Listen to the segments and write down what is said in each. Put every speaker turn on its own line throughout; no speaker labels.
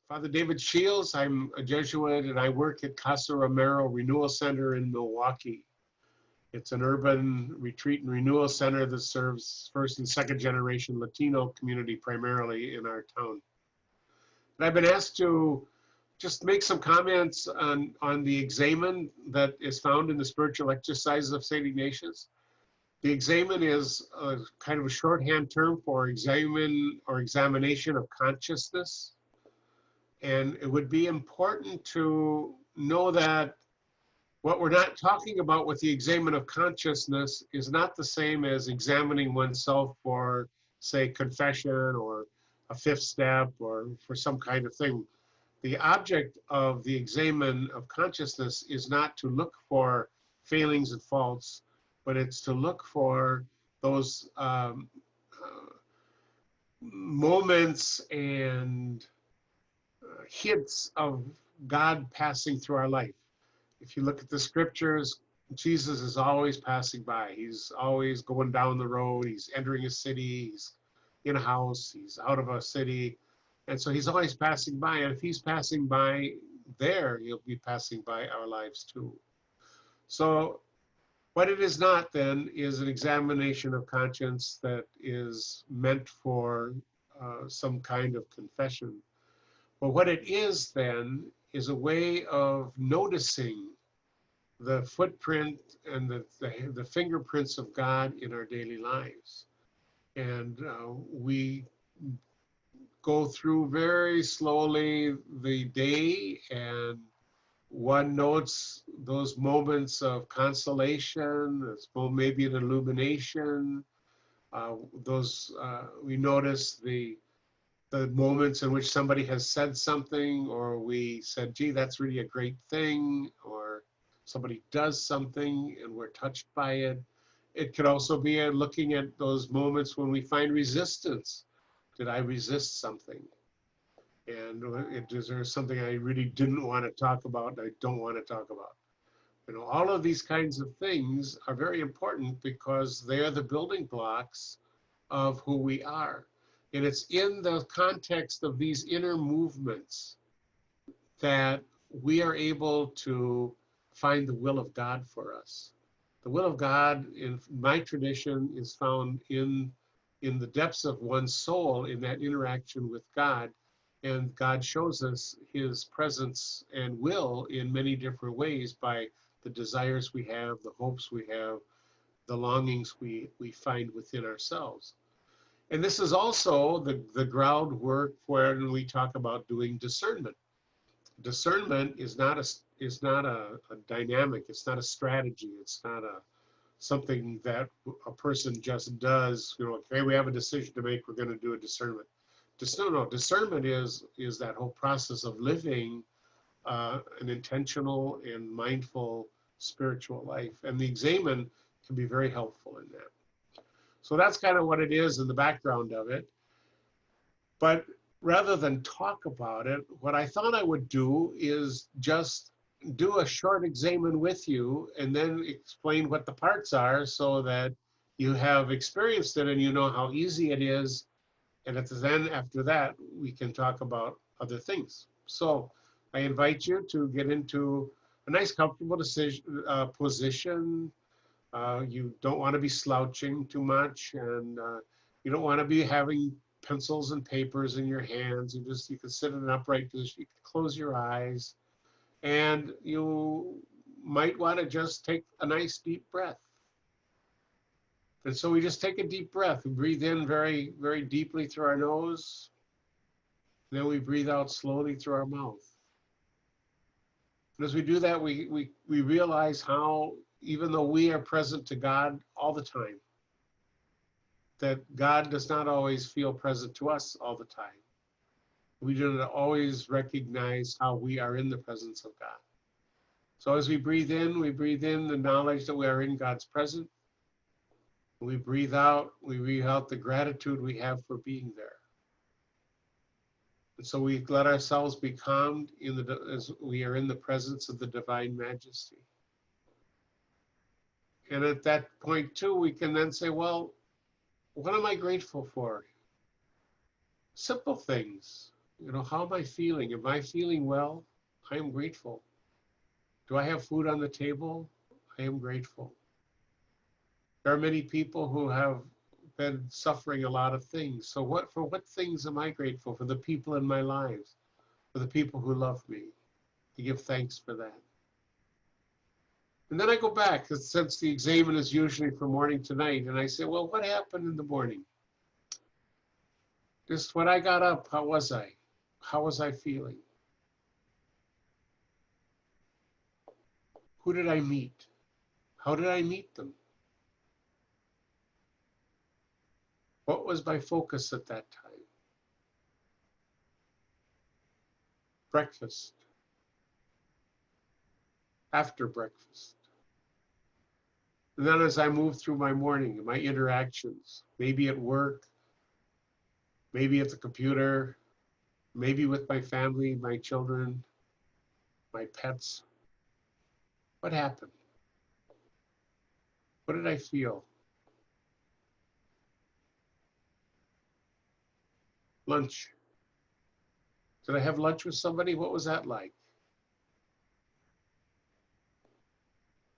Father David Shields. I'm a Jesuit and I work at Casa Romero Renewal Center in Milwaukee. It's an urban retreat and renewal center that serves first and second generation Latino community primarily in our town. And I've been asked to just make some comments on the examen that is found in the spiritual exercises of St. Ignatius. The examen is a kind of a shorthand term for examen or examination of consciousness. And it would be important to know that what we're not talking about with the examen of consciousness is not the same as examining oneself for, say, confession or a fifth step or for some kind of thing. The object of the examen of consciousness is not to look for failings and faults, but it's to look for those moments and hints of God passing through our life. If you look at the scriptures, Jesus is always passing by. He's always going down the road. He's entering a city. He's in a house. He's out of a city. And so he's always passing by. And if he's passing by there, he'll be passing by our lives too. So what it is not then is an examination of conscience that is meant for some kind of confession. But what it is then is a way of noticing the footprint and the fingerprints of God in our daily lives. And we go through very slowly the day, and one notes those moments of consolation, maybe an illumination. We notice the moments in which somebody has said something, or we said, gee, that's really a great thing, or somebody does something and we're touched by it. It could also be looking at those moments when we find resistance. Did I resist something? And is there something I really didn't want to talk about, I don't want to talk about? You know, all of these kinds of things are very important because they are the building blocks of who we are. And it's in the context of these inner movements that we are able to find the will of God for us. The will of God, in my tradition, is found in the depths of one's soul, in that interaction with God. And God shows us his presence and will in many different ways by the desires we have, the hopes we have, the longings we find within ourselves. And this is also the groundwork when we talk about doing discernment. Discernment is not a dynamic, it's not a strategy, it's not something that a person just does, you know, okay, we have a decision to make, we're going to do a discernment. Discernment is that whole process of living an intentional and mindful spiritual life. And the examen can be very helpful in that. So that's kind of what it is in the background of it. But rather than talk about it, what I thought I would do is just do a short examen with you and then explain what the parts are so that you have experienced it and you know how easy it is. And then after that, we can talk about other things. So I invite you to get into a nice comfortable position. You don't want to be slouching too much, and you don't want to be having pencils and papers in your hands. You can sit in an upright position. You can close your eyes, and you might want to just take a nice deep breath. And so we just take a deep breath. We breathe in very, very deeply through our nose. And then we breathe out slowly through our mouth. And as we do that, we realize how, even though we are present to God all the time, that God does not always feel present to us all the time. We don't always recognize how we are in the presence of God. So as we breathe in the knowledge that we are in God's presence. We breathe out the gratitude we have for being there. And so we let ourselves be calmed as we are in the presence of the divine majesty. And at that point too, we can then say, well, what am I grateful for? Simple things. How am I feeling? Am I feeling well? I am grateful. Do I have food on the table? I am grateful. There are many people who have been suffering a lot of things. So for what things am I grateful? For the people in my lives, for the people who love me. To give thanks for that. And then I go back, since the examen is usually from morning to night, and I say, well, what happened in the morning? Just when I got up, how was I? How was I feeling? Who did I meet? How did I meet them? What was my focus at that time? Breakfast. After breakfast. And then as I move through my morning, my interactions, maybe at work, maybe at the computer, maybe with my family, my children, my pets. What happened? What did I feel? Lunch. Did I have lunch with somebody? What was that like?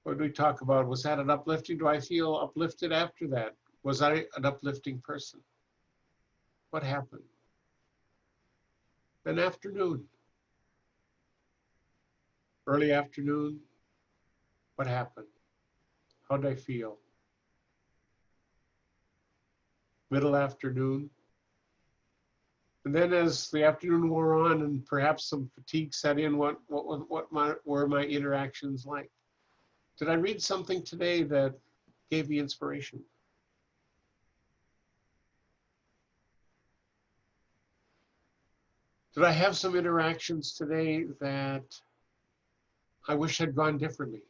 What did we talk about? Was that an uplifting? Do I feel uplifted after that? Was I an uplifting person? What happened? An afternoon. Early afternoon. What happened? How did I feel? Middle afternoon. And then as the afternoon wore on and perhaps some fatigue set in, what were my interactions like? Did I read something today that gave me inspiration? Did I have some interactions today that I wish had gone differently?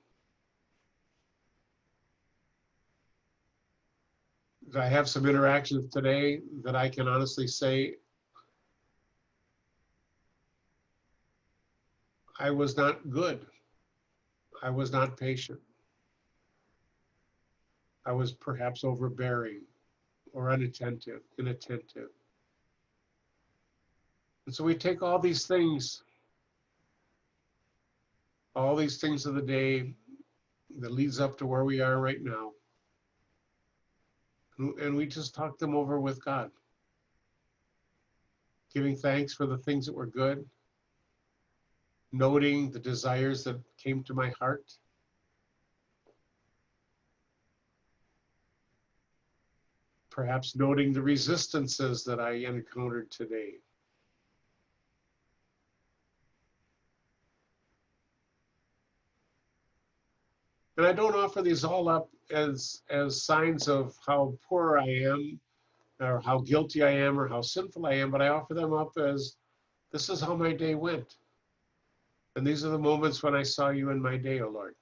Did I have some interactions today that I can honestly say I was not good? I was not patient. I was perhaps overbearing or inattentive. And so we take all these things of the day that leads up to where we are right now, and we just talk them over with God, giving thanks for the things that were good, noting the desires that came to my heart, perhaps noting the resistances that I encountered today. And I don't offer these all up as signs of how poor I am or how guilty I am or how sinful I am, but I offer them up as this is how my day went. And these are the moments when I saw you in my day, O Lord.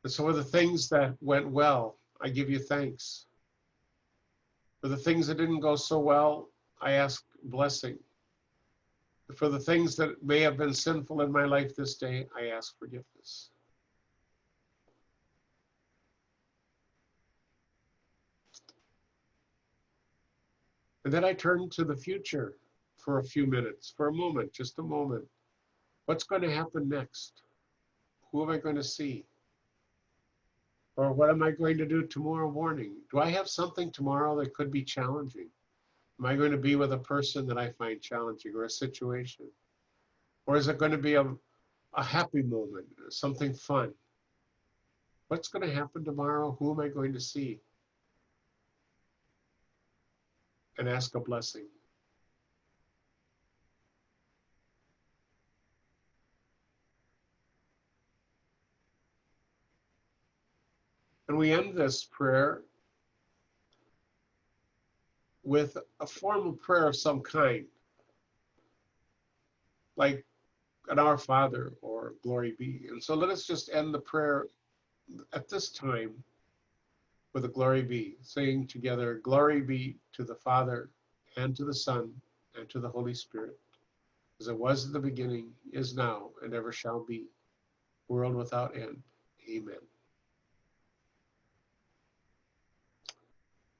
And so for the things that went well, I give you thanks. For the things that didn't go so well, I ask blessing. For the things that may have been sinful in my life this day, I ask forgiveness. And then I turn to the future for a few minutes, for a moment, just a moment. What's going to happen next? Who am I going to see? Or what am I going to do tomorrow morning? Do I have something tomorrow that could be challenging? Am I going to be with a person that I find challenging or a situation? Or is it going to be a happy moment, something fun? What's going to happen tomorrow? Who am I going to see? And ask a blessing. And we end this prayer with a formal prayer of some kind, like an Our Father or Glory Be. And so let us just end the prayer at this time with a Glory Be, saying together, Glory be to the Father and to the Son and to the Holy Spirit, as it was in the beginning, is now, and ever shall be, world without end. Amen.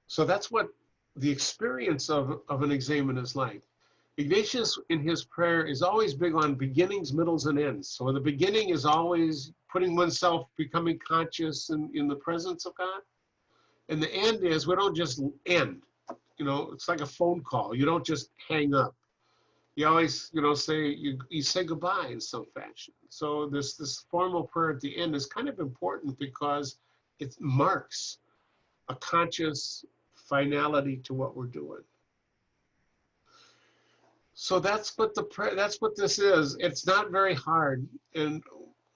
So that's what the experience of an examen is like. Ignatius in his prayer is always big on beginnings, middles, and ends. So the beginning is always putting oneself, becoming conscious in the presence of God. And the end is we don't just end. You know, it's like a phone call. You don't just hang up. You always, you know, you say goodbye in some fashion. So this formal prayer at the end is kind of important because it marks a conscious finality to what we're doing. So that's what that's what this is. It's not very hard, and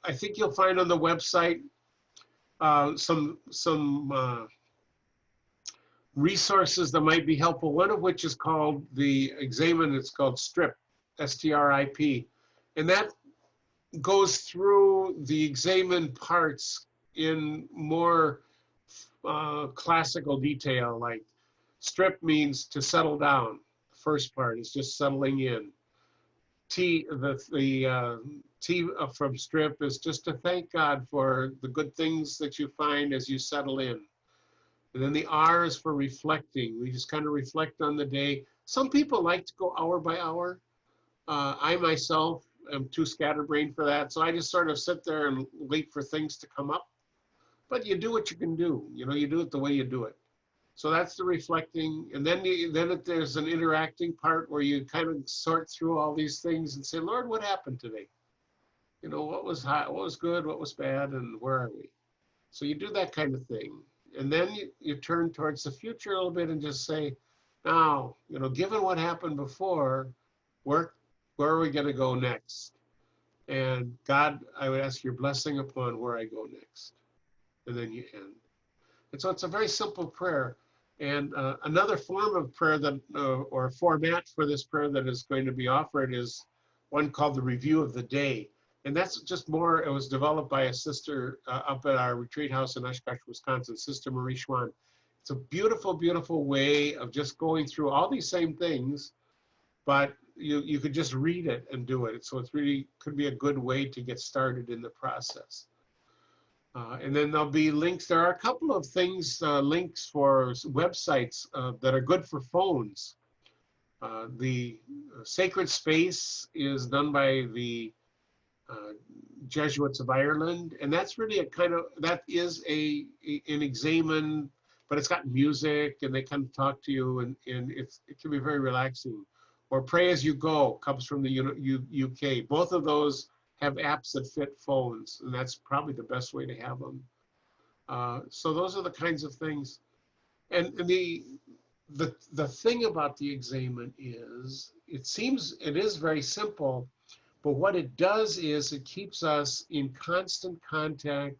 I think you'll find on the website some resources that might be helpful. One of which is called the Examen. It's called STRIP, S-T-R-I-P, and that goes through the Examen parts in more classical detail. Like strip means to settle down. The first part is just settling in. T from strip is just to thank God for the good things that you find as you settle in. And then the R is for reflecting. We just kind of reflect on the day. Some people like to go hour by hour. I myself am too scatterbrained for that. So I just sort of sit there and wait for things to come up. But you do what you can do. You know, you do it the way you do it. So that's the reflecting. And then there's an interacting part where you kind of sort through all these things and say, Lord, what happened today? You know, what was hot, what was good, what was bad, and where are we? So you do that kind of thing. And then you turn towards the future a little bit and just say, now, you know, given what happened before, where are we going to go next? And God, I would ask your blessing upon where I go next. And then you end. And so it's a very simple prayer. And another form of prayer that, or format for this prayer that is going to be offered is one called the Review of the Day. And that's just more, it was developed by a sister up at our retreat house in Oshkosh, Wisconsin, Sister Marie Schwann. It's a beautiful, beautiful way of just going through all these same things, but you could just read it and do it. So it's really could be a good way to get started in the process. And then there'll be links. There are a couple of things, links for websites that are good for phones. The Sacred Space is done by the Jesuits of Ireland, and that's really a kind of, that is an Examen, but it's got music and they kind of talk to you, and it can be very relaxing. Or Pray As You Go comes from the UK. Both of those have apps that fit phones, and that's probably the best way to have them. So those are the kinds of things. And the thing about the Examen is, it is very simple, but what it does is it keeps us in constant contact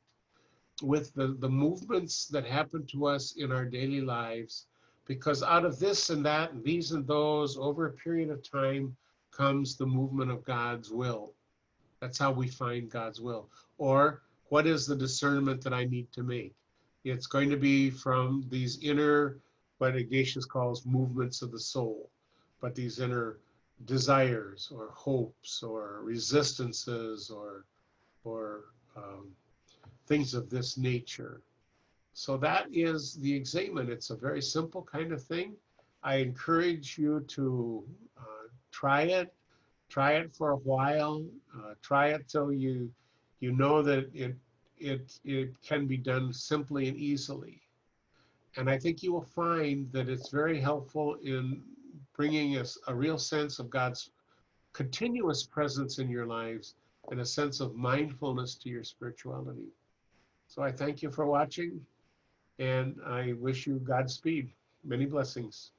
with the movements that happen to us in our daily lives, because out of this and that, and these and those, over a period of time, comes the movement of God's will. That's how we find God's will. Or what is the discernment that I need to make? It's going to be from these inner, what Ignatius calls movements of the soul, but these inner desires or hopes or resistances or things of this nature. So that is the Examen. It's a very simple kind of thing. I encourage you to try it. Try it for a while. Try it till you know that it can be done simply and easily. And I think you will find that it's very helpful in bringing us a real sense of God's continuous presence in your lives and a sense of mindfulness to your spirituality. So I thank you for watching, and I wish you Godspeed. Many blessings.